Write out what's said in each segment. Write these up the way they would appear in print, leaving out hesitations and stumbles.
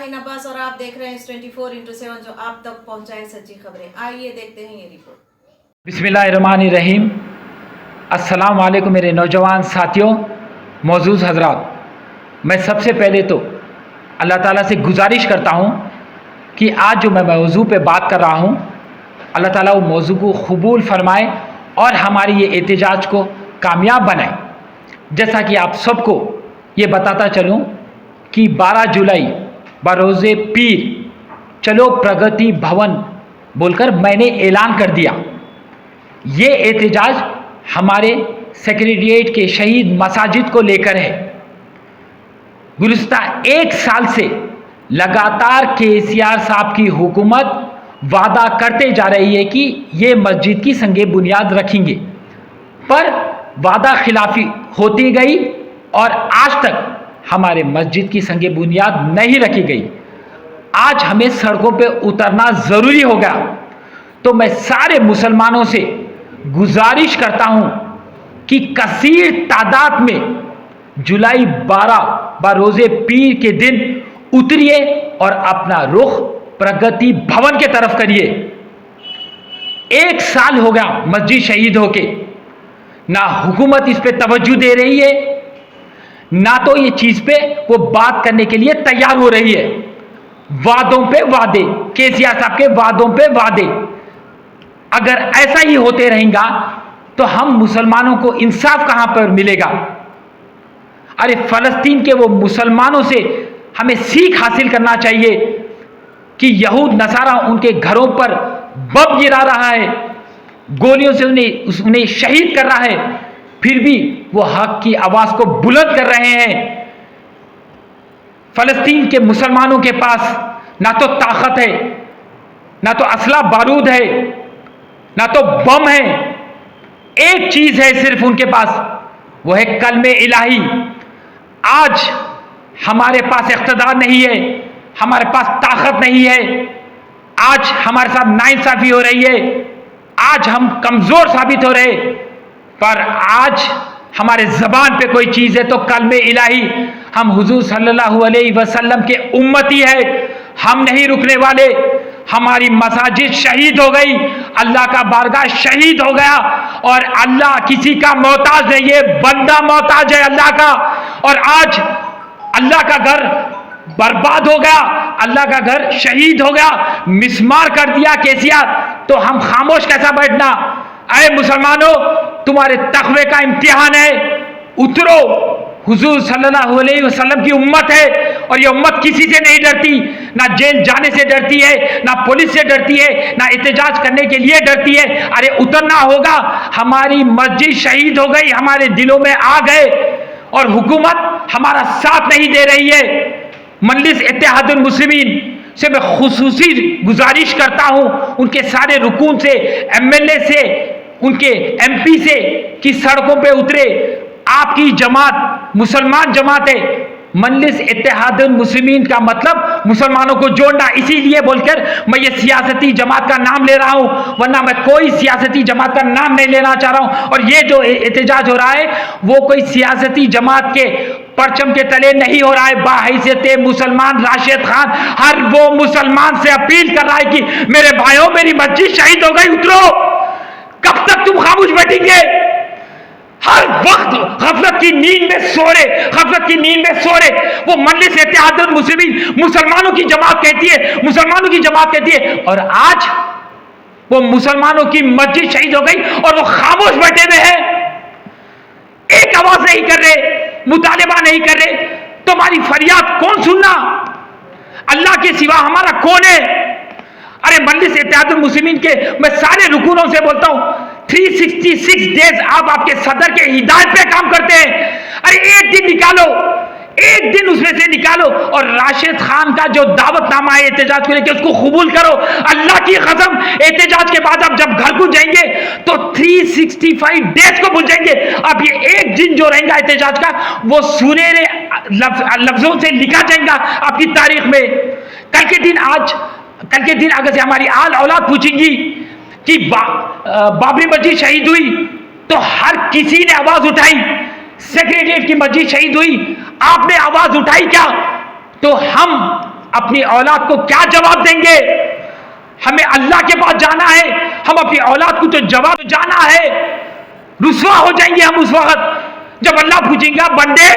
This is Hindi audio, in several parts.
शाहीन अब्बास और आप देख रहे हैं 24x7 जो आप तक पहुंचाए सच्ची खबरें। आइए देखते हैं ये रिपोर्ट। बिस्मिल्लाहिर्रहमानिर्रहीम। अस्सलाम वालेकुम मेरे नौजवान साथियों, मौजूद हजरात, मैं सबसे पहले तो अल्लाह ताला से गुजारिश करता हूँ कि आज जो मैं मौजू पे बात कर रहा हूँ, अल्लाह ताला वो मौजू को कबूल फरमाए और हमारी ये एहतजाज को कामयाब बनाए। जैसा कि आप सबको ये बताता चलूँ कि 12 जुलाई बरोज़े पीर चलो प्रगति भवन बोलकर मैंने ऐलान कर दिया। ये एहतजाज हमारे सेक्रेटेरिएट के शहीद मसाजिद को लेकर है। गुज़िश्ता 1 साल से लगातार केसीआर साहब की हुकूमत वादा करते जा रही है कि ये मस्जिद की संगे बुनियाद रखेंगे, पर वादा खिलाफी होती गई और आज तक हमारे मस्जिद की संगे बुनियाद नहीं रखी गई। आज हमें सड़कों पे उतरना ज़रूरी होगा। तो मैं सारे मुसलमानों से गुजारिश करता हूं कि कसीर तादाद में जुलाई 12 बरोज़े पीर के दिन उतरिए और अपना रुख प्रगति भवन के तरफ करिए। 1 साल हो गया मस्जिद शहीद होके, ना हुकूमत इस पे तवज्जो दे रही है, ना तो ये चीज पे वो बात करने के लिए तैयार हो रही है। वादों पे वादे, केसीआर साहब के वादों पे वादे। अगर ऐसा ही होते रहेगा तो हम मुसलमानों को इंसाफ कहां पर मिलेगा? अरे फलस्तीन के वो मुसलमानों से हमें सीख हासिल करना चाहिए कि यहूद नसारा उनके घरों पर बम गिरा रहा है, गोलियों से उन्हें शहीद कर रहा है, फिर भी वो हक की आवाज को बुलंद कर रहे हैं। फलस्तीन के मुसलमानों के पास ना तो ताकत है, ना तो असला बारूद है, ना तो बम है। एक चीज है सिर्फ उनके पास, वो है कलमे इलाही। आज हमारे पास इख्तिदार नहीं है, हमारे पास ताकत नहीं है, आज हमारे साथ नाइंसाफी हो रही है, आज हम कमजोर साबित हो रहे, पर आज हमारे ज़बान पे कोई चीज़ है तो कलमे इलाही। हम हुजूर सल्लल्लाहु अलैहि वसल्लम के उम्मती है, हम नहीं रुकने वाले। हमारी मसाजिद शहीद हो गई, अल्लाह का बारगाह शहीद हो गया, और अल्लाह किसी का मोहताज नहीं है, बंदा मोहताज है अल्लाह का। और आज अल्लाह का घर बर्बाद हो गया, अल्लाह का घर शहीद हो गया, मिसमार कर दिया केसीआर, तो हम खामोश कैसा बैठना? अरे मुसलमानों, तुम्हारे तकवे का इम्तिहान है, उतरो। हुजूर सल्लल्लाहु अलैहि वसल्लम की उम्मत है और ये उम्मत किसी से नहीं डरती, ना जेल जाने से डरती है, ना पुलिस से डरती है, ना एहतजाज करने के लिए डरती है। अरे उतरना होगा। हमारी मस्जिद शहीद हो गई, हमारे दिलों में आ गए और हुकूमत हमारा साथ नहीं दे रही है। मजलिस इत्तेहादुल मुस्लिमीन से मैं खुसूसी गुजारिश करता हूं, उनके सारे रुकून से, एमएलए से, उनके एमपी से, कि सड़कों पे उतरे। आपकी जमात मुसलमान जमात है। मजलिस इत्तेहादुल मुस्लिमीन का मतलब मुसलमानों को जोड़ना, इसीलिए बोलकर मैं ये सियासती जमात का नाम ले रहा हूं, वरना मैं कोई सियासती जमात का नाम नहीं लेना चाह रहा हूं। और ये जो एहतजाज हो रहा है वो कोई सियासती जमात के परचम के तले नहीं हो रहा है। बाहैसियत मुसलमान राशिद खान हर वो मुसलमान से अपील कर रहा है कि मेरे भाइयों, मेरी मस्जिद शहीद हो गई, उतरो। कब तक तुम खामोश बैठेंगे? हर वक्त गफलत की नींद में सो रहे, गफलत की नींद में सो रहे। वो मजलिस इत्तेहादुल मुस्लिमीन मुसलमानों की जमात कहती है, मुसलमानों की जमात कहती है, और आज वो मुसलमानों की मस्जिद शहीद हो गई और वो खामोश बैठे हुए हैं, एक आवाज नहीं कर रहे, मुतालिबा नहीं कर रहे। तुम्हारी फरियाद कौन सुनना? अल्लाह के सिवा हमारा कौन है? अरे मजलिस इत्तेहादुल मुस्लिमीन के मैं सारे रुकूनों से बोलता हूं, 366 डेज आप आपके सदर के हिदायत पे काम करते हैं। अरे एक दिन निकालो, एक दिन उसमें से निकालो और राशिद खान का जो दावतनामा है एहतजाज को लेकर, उसको कबूल करो। अल्लाह की कसम, एहतजाज के बाद आप जब घर को जाएंगे तो 365 डेज को भूल जाएंगे। अब ये एक दिन जो रहेगा एहतजाज का, वो सुनहरे लफ्जों से लिखा जाएगा आपकी तारीख में। कल के दिन अगर से हमारी आल औलाद पूछेंगी कि बाबरी मस्जिद शहीद हुई, तो हर किसी ने आवाज उठाई। सेक्रेटेरिएट की मस्जिद शहीद हुई, आपने आवाज उठाई क्या? तो हम अपनी औलाद को क्या जवाब देंगे? हमें अल्लाह के पास जाना है, हम अपनी औलाद को तो जवाब जाना है। रुसवा हो जाएंगे हम उस वक्त जब अल्लाह पूछेंगे, बंदे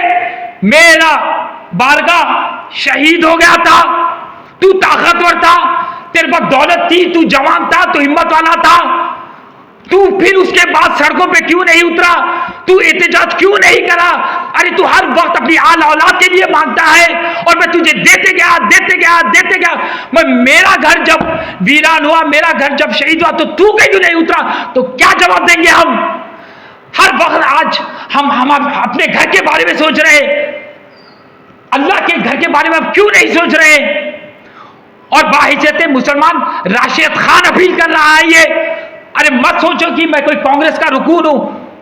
मेरा बारगाह शहीद हो गया था, तू ताकतवर था, तेरे पास दौलत थी, तू जवान था, तू हिम्मत वाला था, तू फिर उसके बाद सड़कों पे क्यों नहीं उतरा? तू एहतजाज क्यों नहीं करा? अरे तू हर वक्त अपनी आल औलाद के लिए मांगता है और मैं तुझे देते गया। मैं मेरा घर जब वीरान हुआ, मेरा घर जब शहीद हुआ, तो तू क्यों नहीं उतरा? तो क्या जवाब देंगे हम? हर वक्त आज हम अपने घर के बारे में सोच रहे हैं, अल्लाह के घर के बारे में हम क्यों नहीं सोच रहे? और बाहियत मुसलमान राशिद खान अपील कर रहा है ये, अरे मत सोचो कि मैं कोई कांग्रेस का रुकून हूं,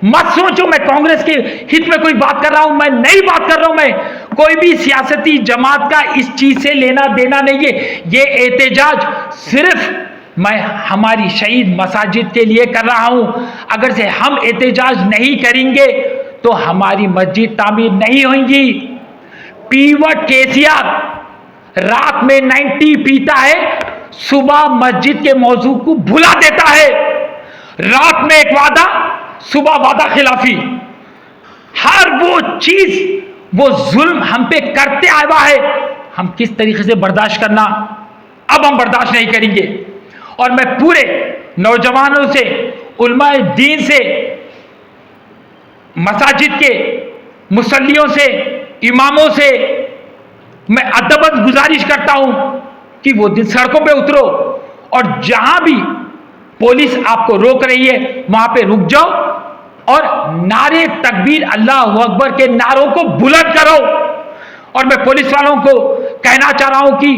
मत सोचो मैं कांग्रेस के हित में कोई बात कर रहा हूं, मैं नहीं बात कर रहा हूं। मैं कोई भी सियासती जमात का इस चीज से लेना देना नहीं है। ये एहतजाज सिर्फ मैं हमारी शहीद मसाजिद के लिए कर रहा हूं। अगर से हम एहतजाज नहीं करेंगे तो हमारी मस्जिद तामीर नहीं होंगी। पीवट केसीआर रात में 90 पीता है, सुबह मस्जिद के मौजू को भुला देता है। रात में एक वादा, सुबह वादा खिलाफी। हर वो चीज, वो जुल्म हम पे करते आया हुआ है, हम किस तरीके से बर्दाश्त करना? अब हम बर्दाश्त नहीं करेंगे। और मैं पूरे नौजवानों से, उलमाए दीन से, मसाजिद के मुसल्लियों से, इमामों से मैं अदबन गुजारिश करता हूं कि वो दिन सड़कों पे उतरो और जहां भी पुलिस आपको रोक रही है वहां पे रुक जाओ और नारे तकबीर अल्लाह अकबर के नारों को बुलंद करो। और मैं पुलिस वालों को कहना चाह रहा हूं कि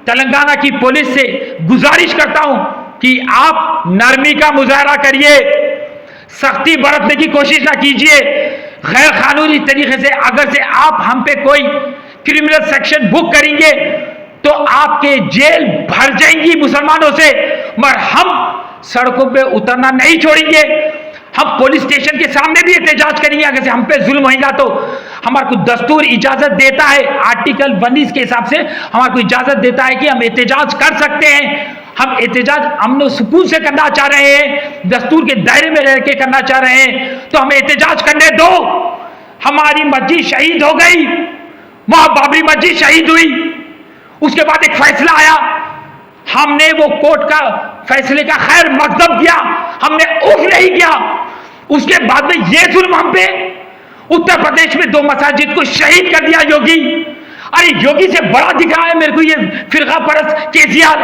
तेलंगाना की पुलिस से गुजारिश करता हूं कि आप नरमी का मुजाहरा करिए, सख्ती बरतने की कोशिश ना कीजिए। गैर कानूनी तरीके से अगर से आप हम पे कोई क्रिमिनल सेक्शन बुक करेंगे तो आपके जेल भर जाएंगी मुसलमानों से, मगर हम सड़कों पे उतरना नहीं छोड़ेंगे। हम पुलिस स्टेशन के सामने भी एहतजाज करेंगे अगर से हम पे जुल्म होगा तो। हमारे को दस्तूर इजाजत देता है, आर्टिकल 19 के हिसाब से हमारे को इजाजत देता है कि हम एहतजाज कर सकते हैं। हम एहतजाज अमन सुकून से करना चाह रहे हैं, दस्तूर के दायरे में रह के करना चाह रहे हैं, तो हमें एहतजाज करने दो। हमारी मस्जिद शहीद हो गई, वहां बाबरी मस्जिद शहीद हुई, उसके बाद एक फैसला आया, हमने वो कोर्ट का फैसले का खैर मकदम किया, हमने उफ नहीं किया। उसके बाद में ये जुल्म हम पे, उत्तर प्रदेश में 2 मसाजिद को शहीद कर दिया योगी। अरे योगी से बड़ा दिख रहा है मेरे को ये फिरका परस्त केसीआर।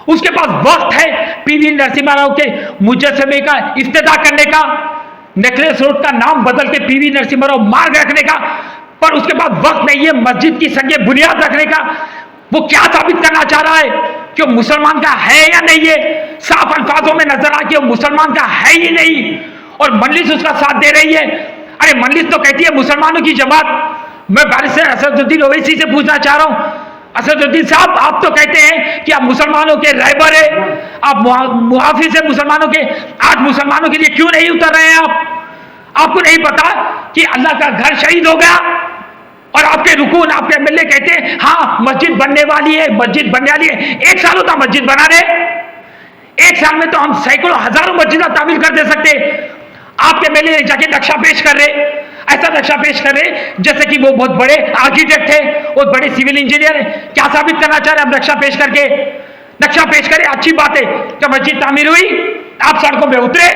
उसके पास वक्त है पीवी नरसिम्हा राव के मुजस्समे का इफ्तिताह करने का, नेकलेस रोड का नाम बदल के पीवी नरसिम्हा राव मार्ग रखने का, पर उसके बाद वक्त नहीं है मस्जिद की संगे बुनियाद रखने का। वो क्या साबित करना चाह रहा है कि वो मुसलमान का है या नहीं है? साफ अल्फाजों में नजर आ कि वो मुसलमान का है ही नहीं, और मजलिस उसका साथ दे रही है। अरे मजलिस तो कहती है मुसलमानों की जमात। मैं बैरिस्टर असदुद्दीन ओवैसी से पूछना चाह रहा हूं, असदुद्दीन साहब आप तो कहते हैं कि आप मुसलमानों के रहबर है, आप मुहाफिज है मुसलमानों के, आज मुसलमानों के लिए क्यों नहीं उतर रहे हैं आप? आपको नहीं पता कि अल्लाह का घर शहीद हो गया? और आपके रुकून, आपके एमएलए कहते हैं हाँ मस्जिद बनने वाली है, मस्जिद बनने वाली है। 1 साल होता मस्जिद बना रहे, 1 साल में तो हम सैकड़ों हजारों मस्जिद तामीर कर दे सकते। आपके एमएलए जाके नक्शा पेश कर रहे, ऐसा नक्शा पेश कर रहे जैसे कि वो बहुत बड़े आर्किटेक्ट है, बहुत बड़े सिविल इंजीनियर है। क्या साबित करना चाह रहे हैं? हम नक्शा पेश करके, नक्शा पेश करें, अच्छी बात है कि मस्जिद तामीर हुई, आप सड़कों में उतरे,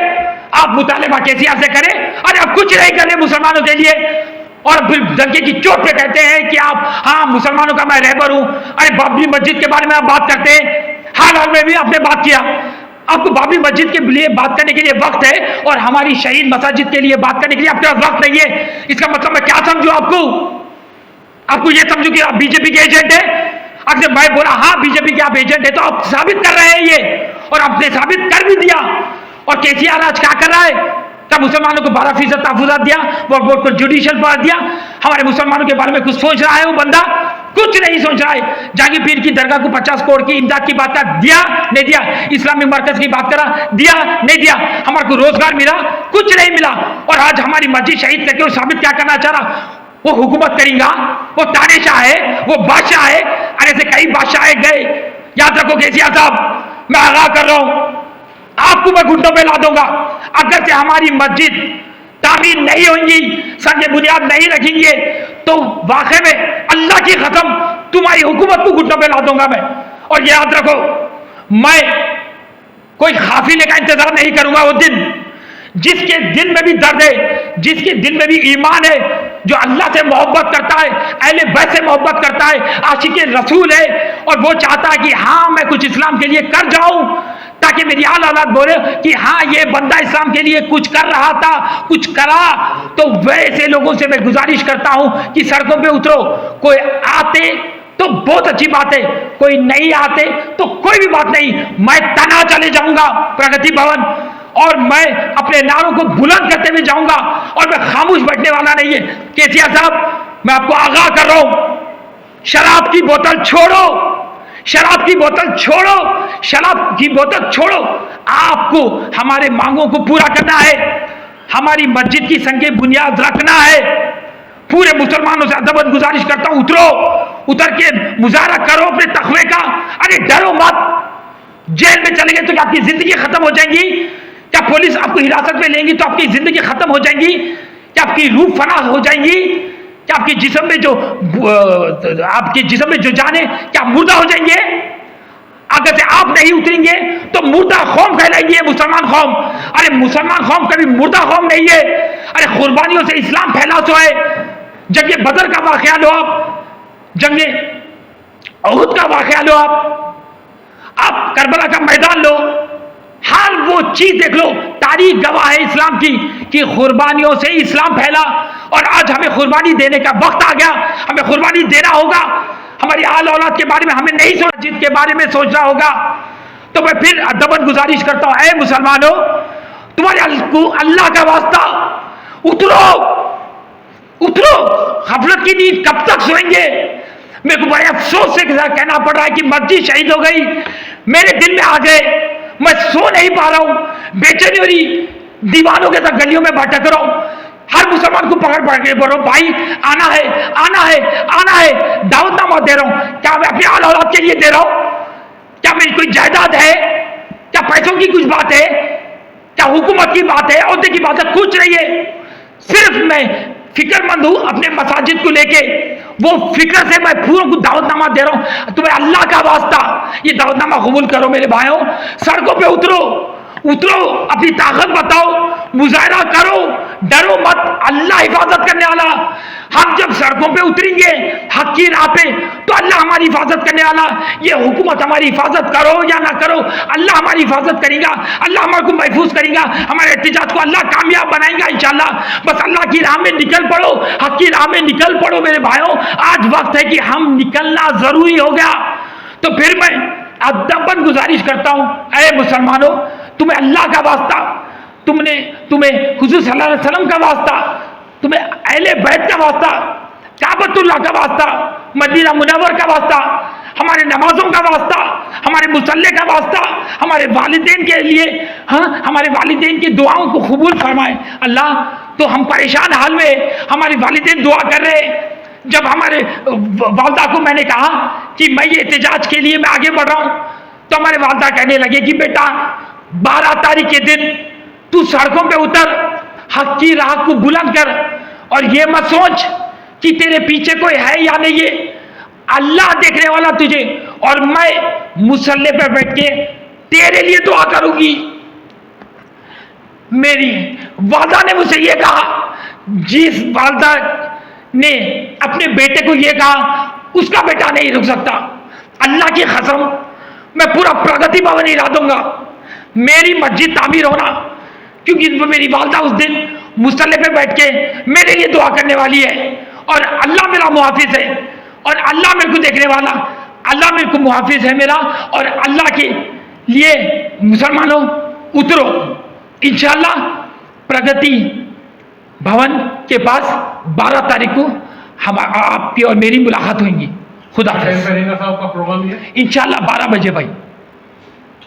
आप मुतालिबा केसीआर से करें। अरे आप कुछ नहीं कर रहे मुसलमानों के लिए, और फिर डंके की चोट पे कहते हैं कि आप हाँ मुसलमानों का मैं रहबर हूं। अरे बाबरी मस्जिद के बारे में आप बात करते हैं, हाल हाल में भी आपने बात किया। आपको बाबरी मस्जिद के लिए बात करने के लिए वक्त है और हमारी शहीद मसाजिद के लिए बात करने के लिए आपके पास वक्त नहीं है। इसका मतलब मैं क्या समझू? आपको ये समझू कि आप बीजेपी के एजेंट है? अगर मैं बोला हाँ बीजेपी के आप एजेंट है तो आप साबित कर रहे हैं ये, और आपने साबित कर भी दिया। और केसीआर आज क्या कर रहा है? क्या मुसलमानों को 12% तहफुजात दिया, वो बोर्ड को जुडिशियल पावर दिया? हमारे मुसलमानों के बारे में कुछ सोच रहा है वो बंदा? कुछ नहीं सोच रहा है। जहांगीर पीर की दरगाह को 50 करोड़ की इमदाद की बात कर दिया, नहीं दिया? इस्लामी मरकज की बात करा, दिया, नहीं दिया? हमारे को रोजगार मिला, कुछ नहीं मिला। और आज हमारी मस्जिद शहीद करके वो साबित क्या करना चाह रहा? वो हुकूमत करेगा, वो तानेशाह है, वो बादशाह है। अरे ऐसे कई बादशाह गए। याद रखो केसीआर साहब, मैं आगाह कर रहा हूं, आपको मैं घुटनों पे ला दूंगा अगर से हमारी मस्जिद तामीर नहीं होंगी, संग बुनियाद नहीं रखेंगे, तो वाकई में अल्लाह की कसम तुम्हारी हुकूमत को घुटनों पे ला दूंगा मैं। और याद रखो, मैं कोई काफिले का इंतजार नहीं करूंगा। वो दिन जिसके दिल में भी दर्द है, जिसके दिल में भी ईमान है, जो अल्लाह से मोहब्बत करता है, अहले बैत से मोहब्बत करता है, आशिक रसूल है, और वो चाहता है कि हाँ मैं कुछ इस्लाम के लिए कर जाऊं, ताकि मेरी आल औलाद बोले कि हाँ ये बंदा इस्लाम के लिए कुछ कर रहा था, कुछ करा। तो वैसे लोगों से मैं गुजारिश करता हूं कि सड़कों पे उतरो। कोई आते तो बहुत अच्छी बात है, कोई नहीं आते तो कोई भी बात नहीं। मैं तना चले जाऊंगा प्रगति भवन, और मैं अपने नारों को बुलंद करते हुए जाऊंगा, और मैं खामोश बैठने वाला नहीं है। केसीआर साहब, मैं आपको आगाह कर रहा हूं, शराब की बोतल छोड़ो, शराब की बोतल छोड़ो, शराब की बोतल छोड़ो। आपको हमारे मांगों को पूरा करना है, हमारी मस्जिद की संगे बुनियाद रखना है। पूरे मुसलमानों से अदबन गुजारिश करता हूं, उतरो, उतर के मुजाहरा करो अपने तकवे का। अरे डरो मत, जेल में चले गए तो क्या आपकी जिंदगी खत्म हो जाएगी? क्या पुलिस आपको हिरासत में लेंगी तो आपकी जिंदगी खत्म हो जाएगी? क्या आपकी रूह फना हो जाएंगी? क्या आपके जिस्म में जो जाने क्या मुर्दा हो जाएंगे? अगर से आप नहीं उतरेंगे तो मुर्दा कौम कहलाएंगे, मुसलमान कौम। अरे मुसलमान कौम कभी मुर्दा कौम नहीं है। अरे कुर्बानियों से इस्लाम फैला तो है। जंगे बदर का वाकया लो, आप जंगे उहद का वाकया लो, आप करबला का मैदान लो, हाल वो चीज देख लो। तारीख गवाह है इस्लाम की कि कुर्बानियों से इस्लाम फैला, और आज हमें कुर्बानी देने का वक्त आ गया। हमें कुर्बानी देना होगा। हमारी आल औलाद के बारे में हमें नहीं सोचना, जिद के बारे में सोचना होगा। तो मैं फिर अदबन गुजारिश करता हूं, ऐ मुसलमानों, तुम्हारे अल्लाह का वास्ता उतरो, उतरो। गफलत की नींद कब तक सोएंगे? मेरे को बड़े अफसोस से कहना पड़ रहा है कि मस्जिद शहीद हो गई, मेरे दिल में आ गए, मैं सो नहीं पा रहा हूं, बेचैनी हो रही, दीवानों के साथ गलियों में भटक रहा हूं। हर मुसलमान को पकड़ पकड़ के बोल रहा हूं, भाई आना है, आना है, आना है। दावतनामा दे रहा हूं। क्या मैं अपने आल औलाद के लिए दे रहा हूं? क्या मेरी कोई जायदाद है? क्या पैसों की कुछ बात है? क्या हुकूमत की बात है, औहदे की बात है? कुछ नहीं है। सिर्फ मैं फिक्रमंद हूं अपने मसाजिद को लेके। वो फिक्र से मैं पूरों को दावतनामा दे रहा हूं। तुम्हें अल्लाह का वास्ता ये दावतनामा कबूल करो मेरे भाइयों। सड़कों पे उतरो, उतरो, अपनी ताकत बताओ, मुजाहरा करो, डरो मत। अल्लाह हिफाजत करने वाला। हम जब सड़कों पे उतरेंगे हक की राह पे, तो अल्लाह हमारी हिफाजत करने वाला। ये हुकूमत हमारी हिफाजत करो या ना करो, अल्लाह हमारी हिफाजत करेगा, अल्लाह हमारे को महफूज करेगा, हमारे एहतिजाज को अल्लाह कामयाब बनाएगा इंशाल्लाह। बस अल्लाह की राह में निकल पड़ो, हक की राह में निकल पड़ो मेरे भाइयों। आज वक्त है कि हम निकलना जरूरी हो गया। तो फिर मैं अदबन गुजारिश करता हूं, ऐ मुसलमानों, तुम्हें अल्लाह का वास्ता, तुम्हें हुजूर सल्लल्लाहु अलैहि वसल्लम का वास्ता, तुम्हें अहले बैत का वास्ता, काबतुल्लाह का वास्ता, मदीना मुनव्वर का वास्ता, हमारे नमाजों का वास्ता, हमारे मुसल्ले का वास्ता, हमारे वालिदैन के लिए, हाँ, हमारे वालिदैन की दुआओं को कबूल फरमाए अल्लाह। तो हम परेशान हाल में, हमारे वालिदैन दुआ कर रहे। जब हमारे वालदा को मैंने कहा कि मैं ये एहतिजाज के लिए मैं आगे बढ़ रहा हूं, तो हमारे वालदा कहने लगे कि बेटा 12 तारीख के दिन तू सड़कों पे उतर, हक की राह को बुलंद कर, और ये मत सोच कि तेरे पीछे कोई है या नहीं है। अल्लाह देखने वाला तुझे, और मैं मुसल्ले पे बैठ के तेरे लिए दुआ करूंगी। मेरी वालदा ने मुझसे ये कहा, जिस वालदा ने अपने बेटे को ये कहा, उसका बेटा नहीं रुक सकता। अल्लाह की कसम, मैं पूरा प्रगति भवन हिला दूंगा, मेरी मस्जिद तामीर होना, क्योंकि मेरी वालदा उस दिन मुसल्ले पे बैठ के मेरे लिए दुआ करने वाली है। और अल्लाह मेरा मुहाफिज है, और अल्लाह मेरे को देखने वाला, अल्लाह मेरे को मुहाफिज है मेरा। और अल्लाह के लिए मुसलमानों उतरो, इंशाअल्लाह प्रगति भवन के पास 12 तारीख को हम आपकी और मेरी मुलाकात होगी। खुदा हाफिज़। का प्रोग्राम है इंशाअल्लाह 12 बजे भाई।